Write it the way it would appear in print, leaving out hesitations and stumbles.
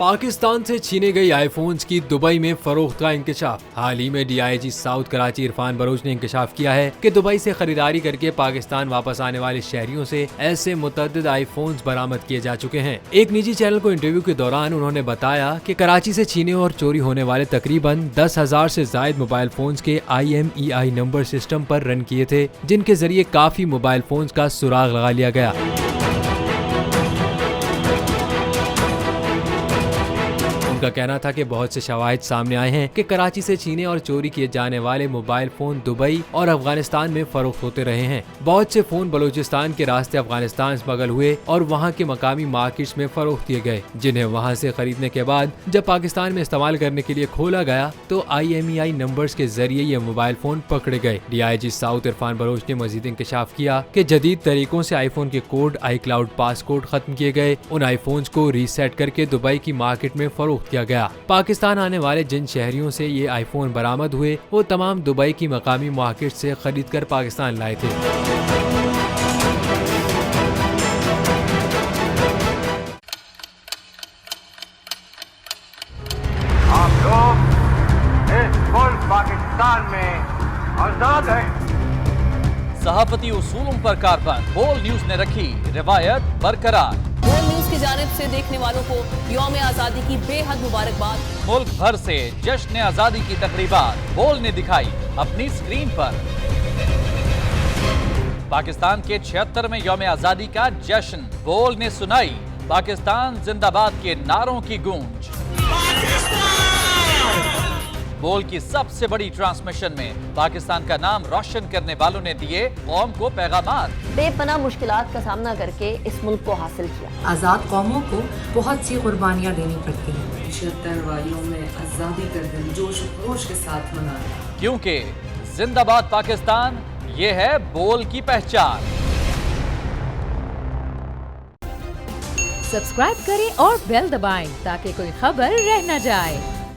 पाकिस्तान से छीने गई आईफोन्स की दुबई में फरोख्त का इंकशाफ। हाल ही में डीआईजी साउथ कराची इरफान बलोच ने इंकशाफ किया है कि दुबई से खरीदारी करके पाकिस्तान वापस आने वाले शहरियों से ऐसे मुतअद्दिद आईफोन्स बरामद किए जा चुके हैं। एक निजी चैनल को इंटरव्यू के दौरान उन्होंने बताया कि कराची से छीने और चोरी होने वाले तकरीबन 10,000 से जायद मोबाइल फोन्स के IMEI नंबर सिस्टम पर रन किए थे, जिनके जरिए काफी मोबाइल फोन्स का सुराग लगा लिया गया। उनका कहना था कि बहुत से शवाहिद सामने आए हैं कि कराची से छीने और चोरी किए जाने वाले मोबाइल फोन दुबई और अफगानिस्तान में फरोख्त होते रहे हैं। बहुत से फोन बलूचिस्तान के रास्ते अफगानिस्तान स्मगल हुए और वहां के मकामी मार्केट्स में फरोख्त किए गए, जिन्हें वहां से खरीदने के बाद जब पाकिस्तान में इस्तेमाल करने के लिए खोला गया तो IMEI नंबर्स के जरिए ये मोबाइल फोन पकड़े गए। डीआईजी साउथ इरफान बलोच ने मजीद इंकशाफ किया कि जदीद तरीकों से आईफोन के कोड iCloud पासकोड खत्म किए गए। उन आईफोन्स को रीसेट करके दुबई की मार्केट में फरोख्त किया गया। पाकिस्तान आने वाले जिन शहरियों से ये आईफोन बरामद हुए वो तमाम दुबई की मकामी मार्केट से खरीद कर पाकिस्तान लाए थे। आप लोग इस मुल्क पाकिस्तान में आजाद हैं। सहाफती उसूलों पर कारबंद बोल न्यूज ने रखी रिवायत बरकरार। बोल न्यूज की जानिब से देखने वालों को यौम आजादी की बेहद मुबारकबाद। मुल्क भर से जश्न आजादी की तकरीबात बोल ने दिखाई अपनी स्क्रीन पर। पाकिस्तान के 76वें यौम आजादी का जश्न बोल ने सुनाई पाकिस्तान जिंदाबाद के नारों की गूंज। बोल की सबसे बड़ी ट्रांसमिशन में पाकिस्तान का नाम रोशन करने वालों ने दिए कौम को पैगामात। बेपनाह मुश्किलात का सामना करके इस मुल्क को हासिल किया। आज़ाद कौमों को बहुत सी कुर्बानियाँ देनी पड़ती हैं। 76 वालियों में आज़ादी का दिन जोश खरोश के साथ मनाया, क्योंकि जिंदाबाद पाकिस्तान ये है बोल की पहचान। सब्सक्राइब करें और बेल दबाएं ताकि कोई खबर रह न जाए।